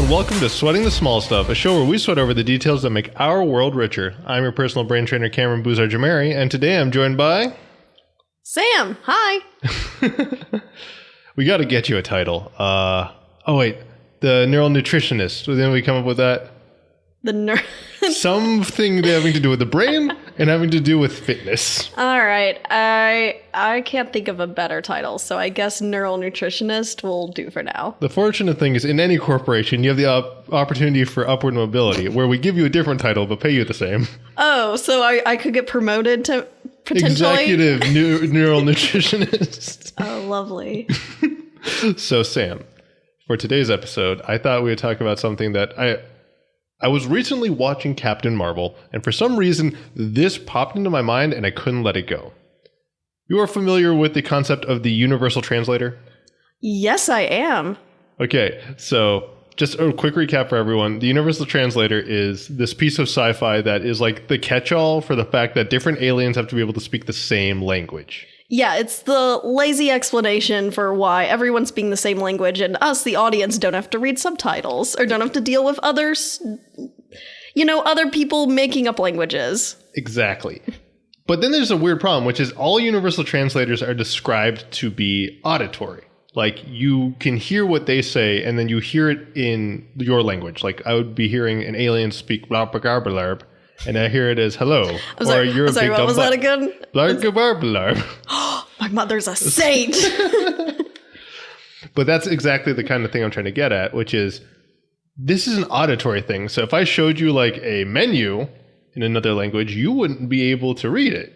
and welcome to Sweating the Small Stuff, a show where we sweat over the details that make our world richer. I'm your personal brain trainer, Cameron Boozar-Jamari, and today I'm joined by... Sam, hi. We got to get you a title. The neural nutritionist. Didn't we come up with that? Something having to do with the brain and having to do with fitness. All right, I can't think of a better title, so I guess neural nutritionist will do for now. The fortunate thing is, in any corporation, you have the opportunity for upward mobility, where we give you a different title but pay you the same. Oh, so I could get promoted to potentially... Executive neural nutritionist. Oh, lovely. So, Sam, for today's episode, I thought we would talk about something that I was recently watching Captain Marvel, and for some reason, this popped into my mind and I couldn't let it go. You are familiar with the concept of the Universal Translator? Yes, I am. Okay, so just a quick recap for everyone. The Universal Translator is this piece of sci-fi that is like the catch-all for the fact that different aliens have to be able to speak the same language. Yeah, it's the lazy explanation for why everyone's speaking the same language and us, the audience, don't have to read subtitles or don't have to deal with others, other people making up languages. Exactly. But then there's a weird problem, which is all universal translators are described to be auditory. Like, you can hear what they say, and then you hear it in your language. Like, I would be hearing an alien speak blah, blah, blah, blah, and I hear it as hello. You're a big what dumb was that again? Blah, blah, blah. My mother's a saint. But that's exactly the kind of thing I'm trying to get at, which is, this is an auditory thing. So if I showed you like a menu in another language, you wouldn't be able to read it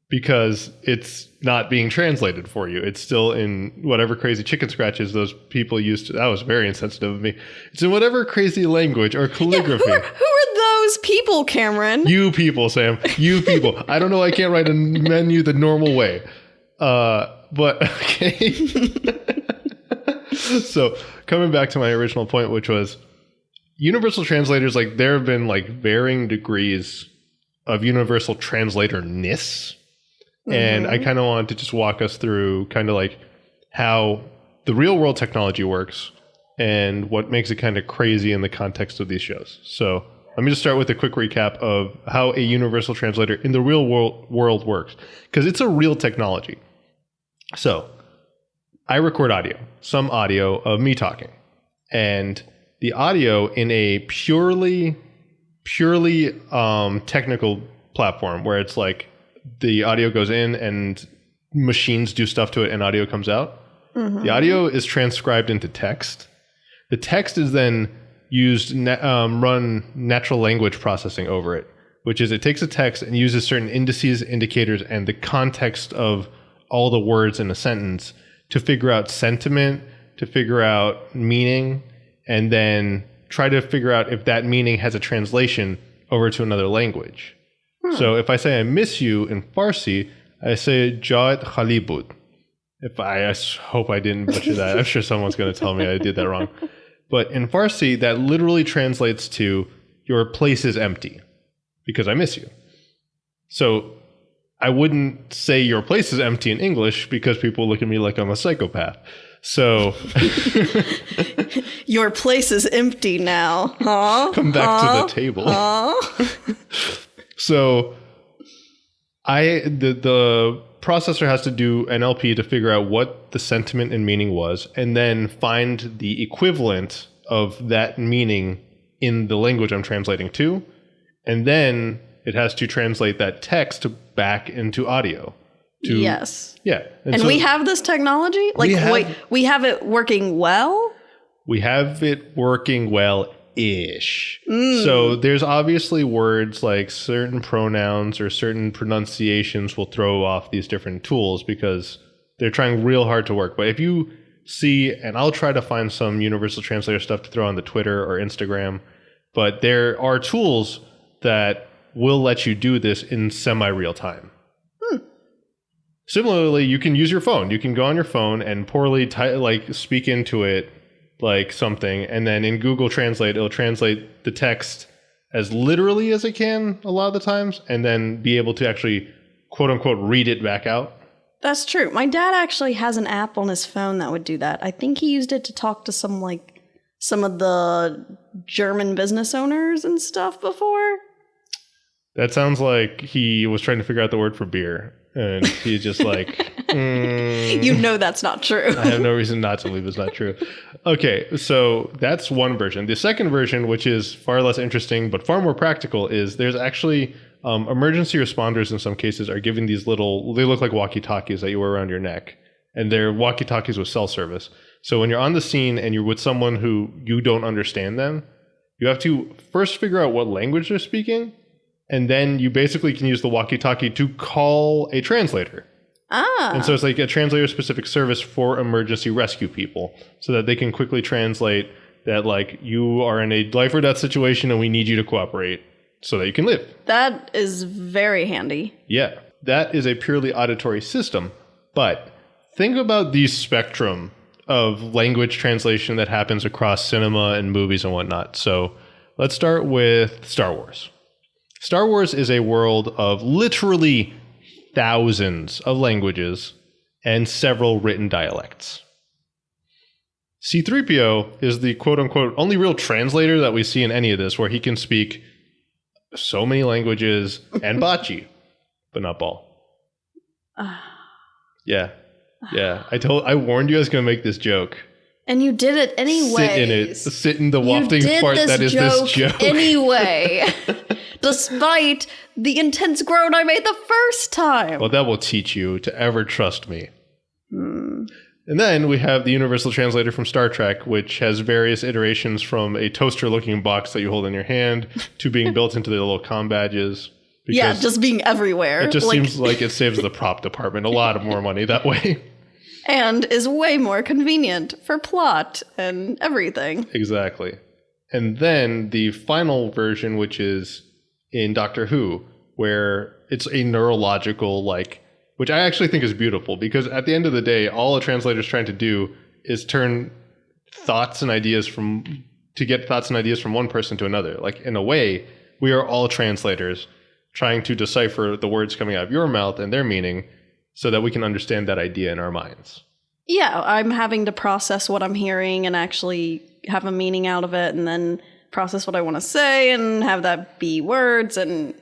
because it's not being translated for you. It's still in whatever crazy chicken scratches those people used to. That was very insensitive of me. It's in whatever crazy language or calligraphy. Yeah, who are those people, Cameron? You people, Sam. You people. I don't know. I can't write a menu the normal way. But okay. So coming back to my original point, which was universal translators, like there have been like varying degrees of universal translator-ness. Mm-hmm. And I kind of wanted to just walk us through kind of like how the real world technology works and what makes it kind of crazy in the context of these shows. So let me just start with a quick recap of how a universal translator in the real world works, because it's a real technology. So I record audio, some audio of me talking, and the audio in a purely technical platform where it's like the audio goes in and machines do stuff to it and audio comes out. Mm-hmm. The audio is transcribed into text. The text is then used, run natural language processing over it, which is it takes a text and uses certain indices, indicators, and the context of all the words in a sentence to figure out sentiment, to figure out meaning, and then try to figure out if that meaning has a translation over to another language. So if I say I miss you in Farsi, I say Jawed Khalibud. I hope I didn't butcher that. I'm sure someone's going to tell me I did that wrong. But in Farsi, that literally translates to your place is empty because I miss you. So I wouldn't say your place is empty in English because people look at me like I'm a psychopath. So your place is empty now, huh? Come back to the table. So the processor has to do NLP to figure out what the sentiment and meaning was, and then find the equivalent of that meaning in the language I'm translating to, and then it has to translate that text back into audio. Yes. Yeah. And so we have this technology? Like, we have it working well? We have it working well-ish. So there's obviously words like certain pronouns or certain pronunciations will throw off these different tools because they're trying real hard to work. But if you see, and I'll try to find some universal translator stuff to throw on the Twitter or Instagram, but there are tools that will let you do this in semi-real time. Similarly, you can use your phone. You can go on your phone and poorly speak into it like something, and then in Google Translate, it'll translate the text as literally as it can a lot of the times, and then be able to actually, quote unquote, read it back out. That's true. My dad actually has an app on his phone that would do that. I think he used it to talk to some some of the German business owners and stuff before. That sounds like he was trying to figure out the word for beer. And he's just like, You know that's not true. I have no reason not to believe it's not true. Okay, so that's one version. The second version, which is far less interesting but far more practical, is there's actually emergency responders in some cases are given these little, they look like walkie-talkies that you wear around your neck. And they're walkie-talkies with cell service. So when you're on the scene and you're with someone who you don't understand them, you have to first figure out what language they're speaking. And then you basically can use the walkie-talkie to call a translator. And so it's like a translator-specific service for emergency rescue people so that they can quickly translate that, like, you are in a life or death situation and we need you to cooperate so that you can live. That is very handy. Yeah, that is a purely auditory system. But think about the spectrum of language translation that happens across cinema and movies and whatnot. So let's start with Star Wars. Star Wars is a world of literally thousands of languages and several written dialects. C-3PO is the quote-unquote only real translator that we see in any of this, where he can speak so many languages and bocce, but not ball. Yeah. I warned you I was going to make this joke. And you did it anyway. Sit in it. Sit in the wafting fart that is this joke. Anyway. Despite the intense groan I made the first time. Well, that will teach you to ever trust me. And then we have the Universal Translator from Star Trek, which has various iterations from a toaster-looking box that you hold in your hand to being built into the little comm badges. Yeah, just being everywhere. It just seems like it saves the prop department a lot more money that way. And is way more convenient for plot and everything. Exactly. And then the final version, which is in Doctor Who, where it's a neurological, which I actually think is beautiful, because at the end of the day, all a translator's trying to do is turn thoughts and ideas from one person to another. Like, in a way, we are all translators trying to decipher the words coming out of your mouth and their meaning so that we can understand that idea in our minds. Yeah, I'm having to process what I'm hearing and actually have a meaning out of it, and then process what I want to say and have that be words and,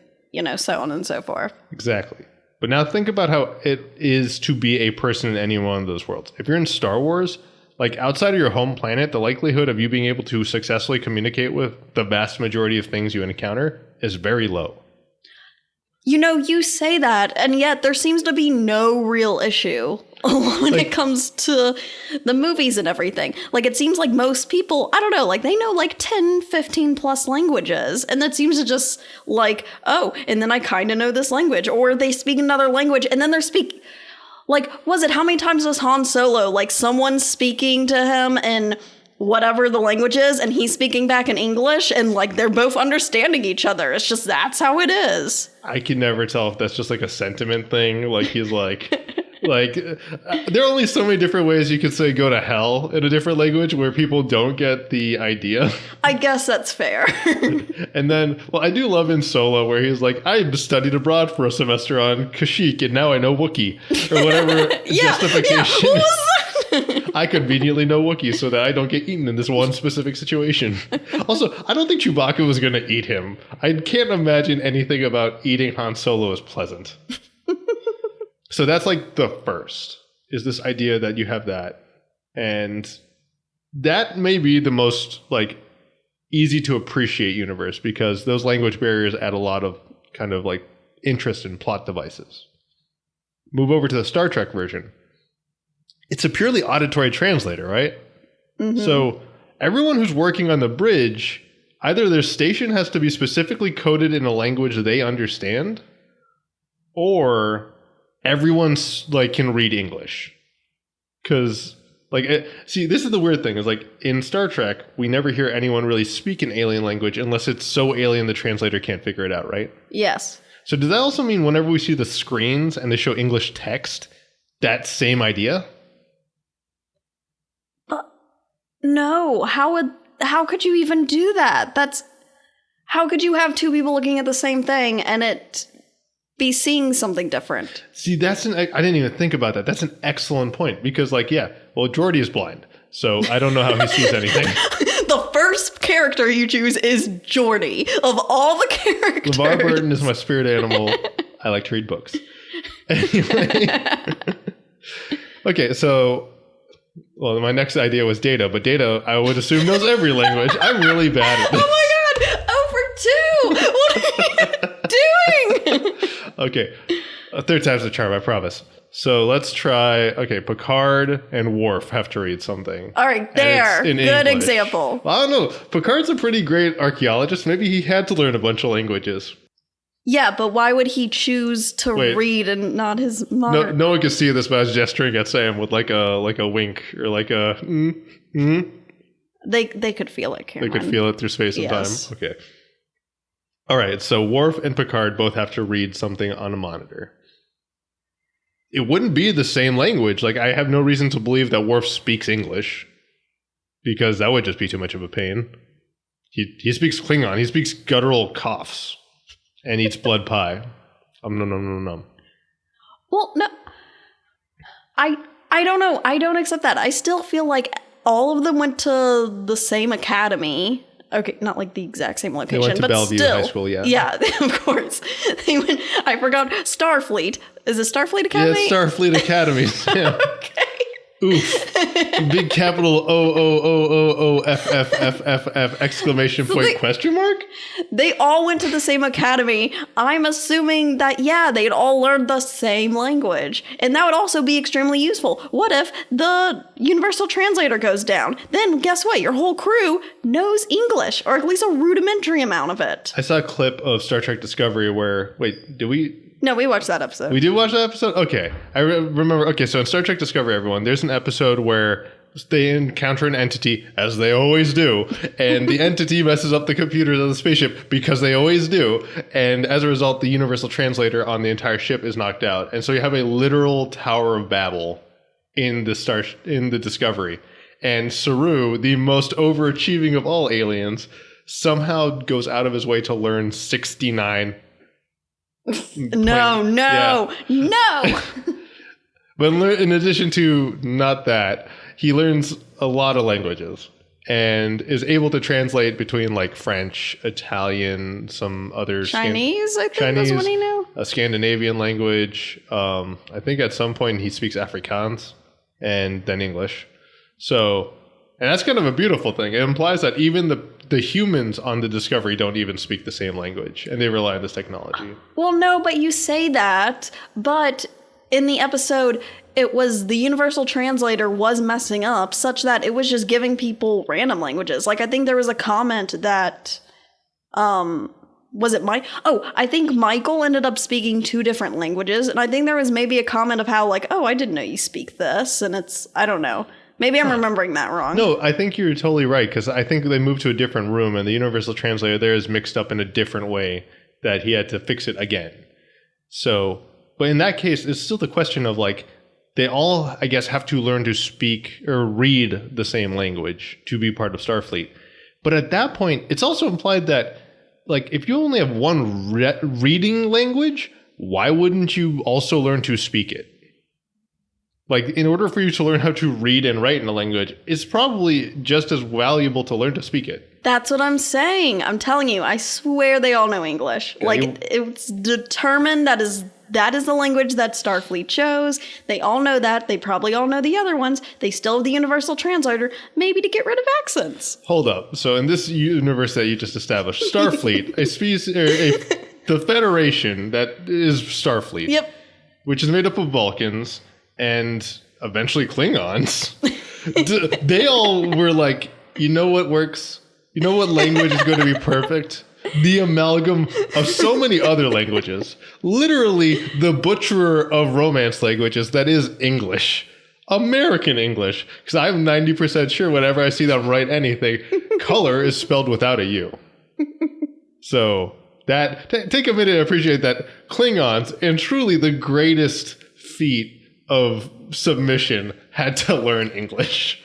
so on and so forth. Exactly. But now think about how it is to be a person in any one of those worlds. If you're in Star Wars, outside of your home planet, the likelihood of you being able to successfully communicate with the vast majority of things you encounter is very low. You say that, and yet there seems to be no real issue when it comes to the movies and everything. It seems like most people, I don't know, they know 10, 15 plus languages. And that seems to just and then I kind of know this language. Or they speak another language and then they're how many times was Han Solo, someone speaking to him in whatever the language is and he's speaking back in English and they're both understanding each other. It's just, that's how it is. I can never tell if that's just a sentiment thing. He's there are only so many different ways you could say go to hell in a different language where people don't get the idea. I guess that's fair. And then, I do love in Solo where he's I studied abroad for a semester on Kashyyyk and now I know Wookiee or whatever justification. Yeah. What was that? I conveniently know Wookiee so that I don't get eaten in this one specific situation. Also, I don't think Chewbacca was going to eat him. I can't imagine anything about eating Han Solo as pleasant. So that's the first, is this idea that you have that. And that may be the most easy to appreciate universe, because those language barriers add a lot of kind of interest in plot devices. Move over to the Star Trek version. It's a purely auditory translator, right? Mm-hmm. So everyone who's working on the bridge, either their station has to be specifically coded in a language they understand, or everyone's can read English. Because see, this is the weird thing, is in Star Trek, we never hear anyone really speak an alien language unless it's so alien the translator can't figure it out, right? Yes. So does that also mean whenever we see the screens and they show English text, that same idea? No, how could you even do that? How could you have two people looking at the same thing and it be seeing something different? See, I didn't even think about that. That's an excellent point, because Geordi is blind, so I don't know how he sees anything. The first character you choose is Jordy. Of all the characters. LeVar Burton is my spirit animal. I like to read books. Anyway. Okay, so... Well, my next idea was Data, but Data, I would assume, knows every language. I'm really bad at this. Oh my god! Over 2! What are you doing? Okay, a third time's the charm, I promise. So let's try... Okay, Picard and Worf have to read something. All right, there. Good English. example. I don't know. Picard's a pretty great archaeologist. Maybe he had to learn a bunch of languages. Yeah, but why would he choose to read and not his mother? No one can see this, but I was gesturing at Sam with like a wink or like a They could feel it, Cameron. They could feel it through space and time. Okay. All right, so Worf and Picard both have to read something on a monitor. It wouldn't be the same language. Like, I have no reason to believe that Worf speaks English, because that would just be too much of a pain. He speaks Klingon. He speaks guttural coughs. And eats blood pie. Nom. Well, no. I don't know. I don't accept that. I still feel like all of them went to the same academy. Okay, not like the exact same location, they went to but Bellevue still. High School, yeah. Yeah, of course. They went. I forgot. Starfleet. Is it Starfleet Academy? Yeah, it's Starfleet Academy. Yeah. Okay. Oof. Big capital O exclamation point question mark? They all went to the same academy. I'm assuming that, yeah, they'd all learned the same language. And that would also be extremely useful. What if the universal translator goes down? Then guess what? Your whole crew knows English, or at least a rudimentary amount of it. I saw a clip of Star Trek Discovery where, wait, did we... No, we watched that episode. We did watch that episode? Okay. I remember, okay, so in Star Trek Discovery, everyone, there's an episode where they encounter an entity, as they always do, and the entity messes up the computers of the spaceship, because they always do, and as a result, the universal translator on the entire ship is knocked out, and so you have a literal Tower of Babel in the Discovery, and Saru, the most overachieving of all aliens, somehow goes out of his way to learn 69 No. But in addition to not that, he learns a lot of languages and is able to translate between like French, Italian, some other Chinese, I think that's what he knew. A Scandinavian language. I think at some point he speaks Afrikaans and then English. So, and that's kind of a beautiful thing. It implies that even the humans on the Discovery don't even speak the same language, and they rely on this technology. Well, no, but you say that, but in the episode, it was the universal translator was messing up such that it was just giving people random languages. Like, I think there was a comment that, was it Mike? Oh, I think Michael ended up speaking 2 different languages, and I think there was maybe a comment of how, like, oh, I didn't know you speak this, and it's, I don't know. Maybe I'm remembering that wrong. No, I think you're totally right, because I think they moved to a different room, and the universal translator there is mixed up in a different way that he had to fix it again. So, but in that case, it's still the question of, like, they all, I guess, have to learn to speak or read the same language to be part of Starfleet. But at that point, it's also implied that, like, if you only have one reading language, why wouldn't you also learn to speak it? Like, in order for you to learn how to read and write in a language, it's probably just as valuable to learn to speak it. That's what I'm saying. I'm telling you, I swear they all know English. Yeah, like, it's determined that is the language that Starfleet chose. They all know that. They probably all know the other ones. They still have the universal translator, maybe to get rid of accents. Hold up. So in this universe that you just established, Starfleet, the Federation that is Starfleet, Yep. which is made up of Vulcans and eventually Klingons, they all were like, you know what works? You know what language is going to be perfect? The amalgam of so many other languages. Literally the butcherer of romance languages that is English. American English. Because I'm 90% sure whenever I see them write anything, color is spelled without a U. So that take a minute to appreciate that Klingons, and truly the greatest feat of submission, had to learn English.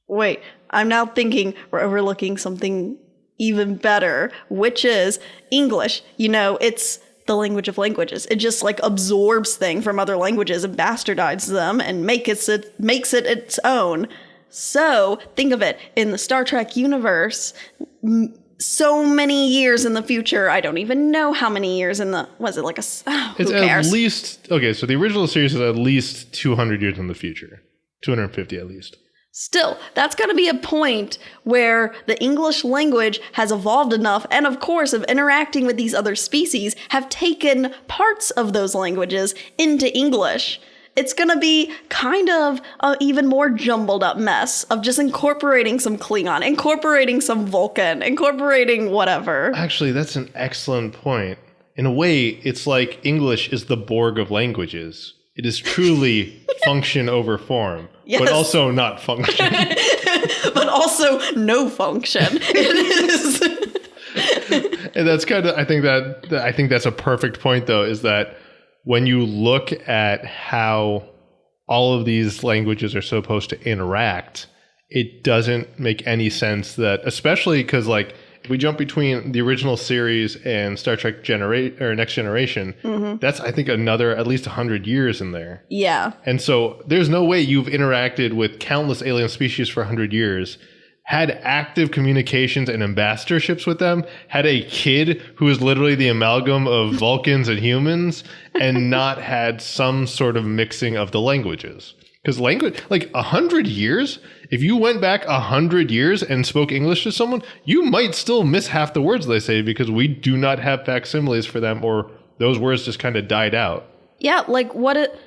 Wait, I'm now thinking we're overlooking something even better, which is English. You know, it's the language of languages. It just like absorbs things from other languages and bastardizes them and makes it its own. So think of it, in the Star Trek universe, so many years in the future, I don't even know how many years in the, was it like a, who It's cares? at least, okay, so the original series is at least 200 years in the future. 250 at least. Still, that's going to be a point where the English language has evolved enough, and of course, of interacting with these other species, have taken parts of those languages into English. It's going to be kind of an even more jumbled up mess of just incorporating some Klingon, incorporating some Vulcan, incorporating whatever. Actually, that's an excellent point. In a way, it's like English is the Borg of languages. It is truly function over form, Yes. but also not function. But also no function. It is. And that's kind of, I think that's a perfect point, though, is that when you look at how all of these languages are supposed to interact, it doesn't make any sense that, especially because, like, if we jump between the original series and Star Trek Next Generation, that's, I think, another at least 100 years in there. Yeah. And so there's no way you've interacted with countless alien species for 100 years, had active communications and ambassadorships with them, had a kid who is literally the amalgam of Vulcans and humans, and not had some sort of mixing of the languages. Because language, like 100 years, if you went back 100 years and spoke English to someone, you might still miss half the words they say because we do not have facsimiles for them, or those words just kind of died out. Yeah, like what it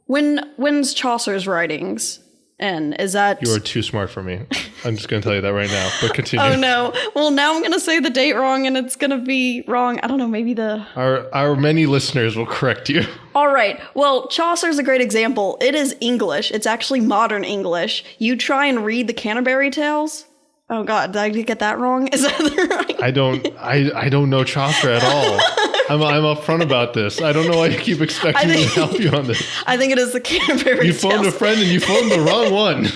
when's Chaucer's writings? And is that You are too smart for me. I'm just going to tell you that right now, but continue. Oh no. Well, now I'm going to say the date wrong and it's going to be wrong. I don't know, maybe the Our many listeners will correct you. All right. Well, Chaucer's a great example. It is English. It's actually modern English. You try and read the Canterbury Tales. Oh God, did I get that wrong? Is that the right? I don't know Chaucer at all. I'm upfront about this. I don't know why you keep expecting me to help you on this. I think it is the Canterbury You Tales. phoned a friend and you phoned the wrong one.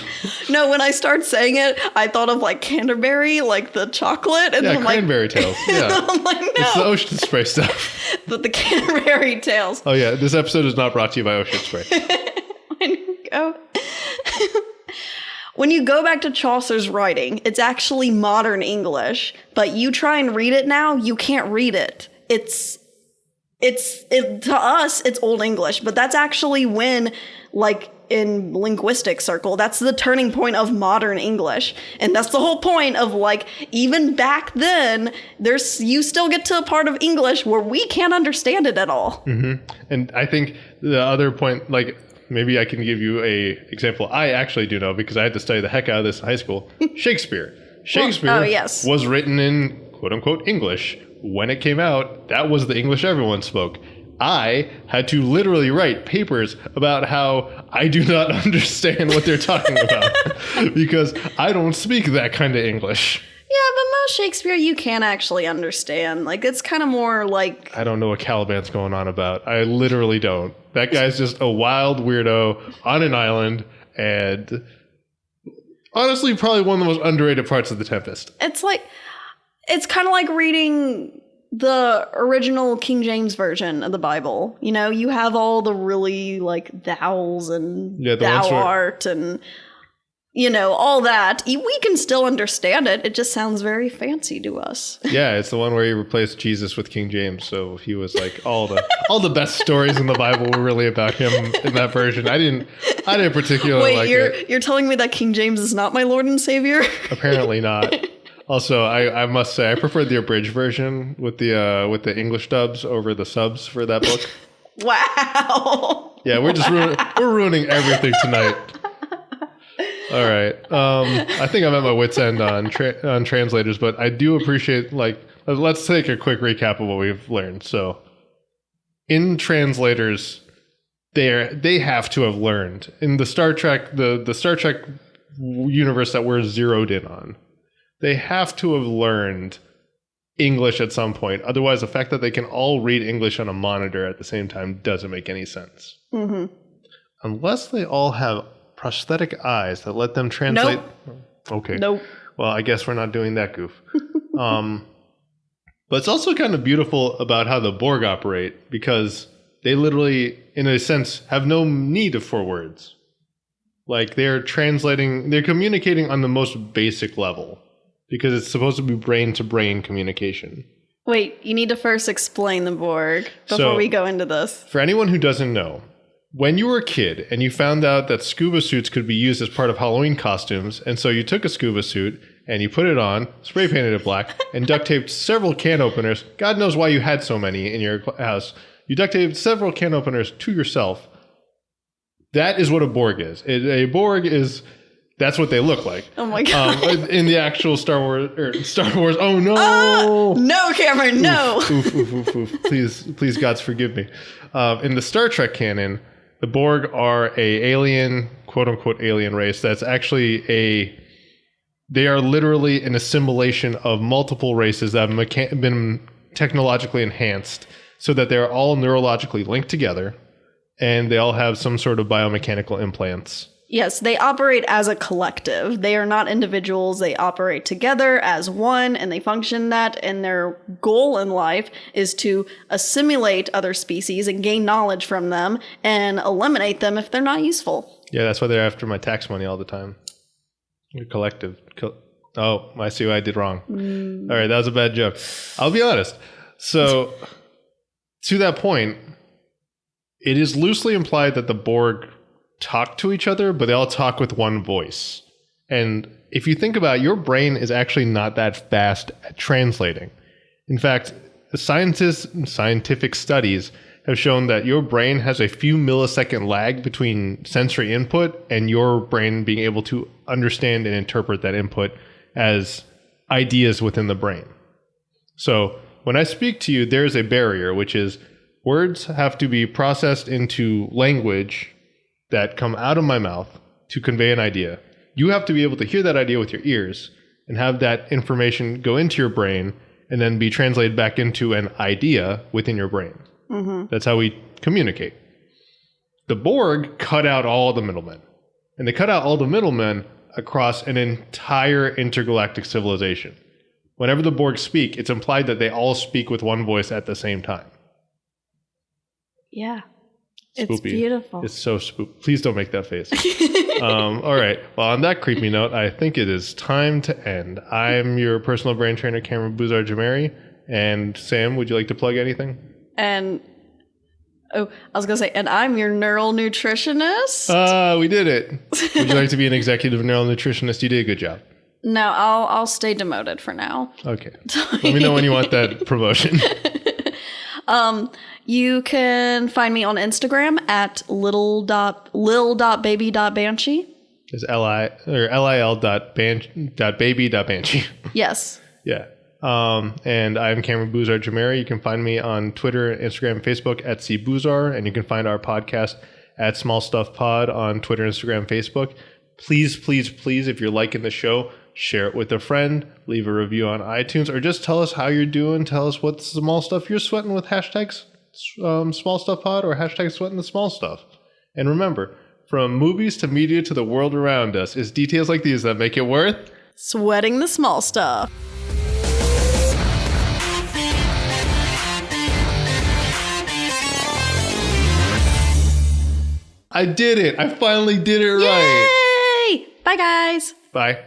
No, when I start saying it, I thought of like Canterbury, like the chocolate, and Yeah, I'm like, cranberry tails. Yeah. I'm like, no, It's the ocean spray stuff. but the Canterbury Tales. Oh yeah, this episode is not brought to you by Ocean Spray. When you go back to Chaucer's writing, it's actually modern English, but you try and read it now, you can't read it. To us, it's Old English, but that's actually when, like, in linguistic circle, that's the turning point of modern English. And that's the whole point of, like, even back then, you still get to a part of English where we can't understand it at all. Mm-hmm. And I think the other point, like, maybe I can give you a example I actually do know because I had to study the heck out of this in high school. Shakespeare. Shakespeare yes. was written in quote-unquote English. When it came out, that was the English everyone spoke. I had to literally write papers about how I do not understand what they're talking about because I don't speak that kind of English. Yeah, but most Shakespeare you can't actually understand. Like, it's kind of more like... I don't know what Caliban's going on about. I literally don't. That guy's just a wild weirdo on an island, and honestly, probably one of the most underrated parts of The Tempest. It's kind of like reading the original King James version of the Bible. You know, you have all the really, like, thous and thou art and... You know, all that. We can still understand it. It just sounds very fancy to us. Yeah, it's the one where he replaced Jesus with King James. So he was like, all the best stories in the Bible were really about him in that version. I didn't particularly like it. Wait, you're telling me that King James is not my Lord and Savior? Apparently not. Also, I must say I prefer the abridged version with the English dubs over the subs for that book. Wow. Yeah, we're ruining everything tonight. All right. I think I'm at my wit's end on translators, but I do appreciate, like, let's take a quick recap of what we've learned. So, in translators, they have to have learned in the Star Trek, the Star Trek universe that we're zeroed in on. They have to have learned English at some point. Otherwise, the fact that they can all read English on a monitor at the same time doesn't make any sense. Mm-hmm. Unless they all have prosthetic eyes that let them translate. Nope. Okay. Nope. Well, I guess we're not doing that goof. But it's also kind of beautiful about how the Borg operate because they literally, in a sense, have no need for words. Like they're communicating on the most basic level because it's supposed to be brain to brain communication. Wait, you need to first explain the Borg before we go into this. For anyone who doesn't know, when you were a kid and you found out that scuba suits could be used as part of Halloween costumes, and so you took a scuba suit and you put it on, spray painted it black, and duct taped several can openers. God knows why you had so many in your house. You duct taped several can openers to yourself. That is what a Borg is. A Borg is... That's what they look like. Oh my god! In the actual Star Wars, oh no! No, Cameron, no! Oof. Please, gods forgive me. In the Star Trek canon, the Borg are a alien, quote unquote, alien race. That's actually they are literally an assimilation of multiple races that have been technologically enhanced, so that they're all neurologically linked together, and they all have some sort of biomechanical implants. Yes, they operate as a collective. They are not individuals. They operate together as one, and they function that, and their goal in life is to assimilate other species and gain knowledge from them and eliminate them if they're not useful. Yeah, that's why they're after my tax money all the time. You're collective. Oh, I see what I did wrong. All right, that was a bad joke. I'll be honest. So, to that point, it is loosely implied that the Borg talk to each other, but they all talk with one voice. And if you think about it, your brain is actually not that fast at translating. In fact, scientific studies have shown that your brain has a few millisecond lag between sensory input and your brain being able to understand and interpret that input as ideas within the brain. So when I speak to you, there's a barrier, which is words have to be processed into language that come out of my mouth to convey an idea. You have to be able to hear that idea with your ears and have that information go into your brain and then be translated back into an idea within your brain. Mm-hmm. That's how we communicate. The Borg cut out all the middlemen. And they cut out all the middlemen across an entire intergalactic civilization. Whenever the Borg speak, it's implied that they all speak with one voice at the same time. Yeah. Spoopy. It's beautiful. It's so spooky. Please don't make that face. All right. Well, on that creepy note, I think it is time to end. I'm your personal brain trainer, Cameron Buzar-Jamari. And Sam, would you like to plug anything? And, I was going to say, and I'm your neural nutritionist. We did it. Would you like to be an executive neural nutritionist? You did a good job. No, I'll stay demoted for now. Okay. Let me know when you want that promotion. You can find me on Instagram at lil.baby.banshee. It's lil.baby.banshee. Yes. Yeah. And I'm Cameron Buzar-Jamari. You can find me on Twitter, Instagram, Facebook at cbuzar, and you can find our podcast at Small Stuff Pod on Twitter, Instagram, Facebook. Please, if you're liking the show, share it with a friend, leave a review on iTunes, or just tell us how you're doing. Tell us what small stuff you're sweating with hashtags Small Stuff Pod or hashtag Sweating the Small Stuff. And remember, from movies to media to the world around us, it's details like these that make it worth sweating the small stuff. I did it. I finally did it right. Yay! Bye, guys. Bye.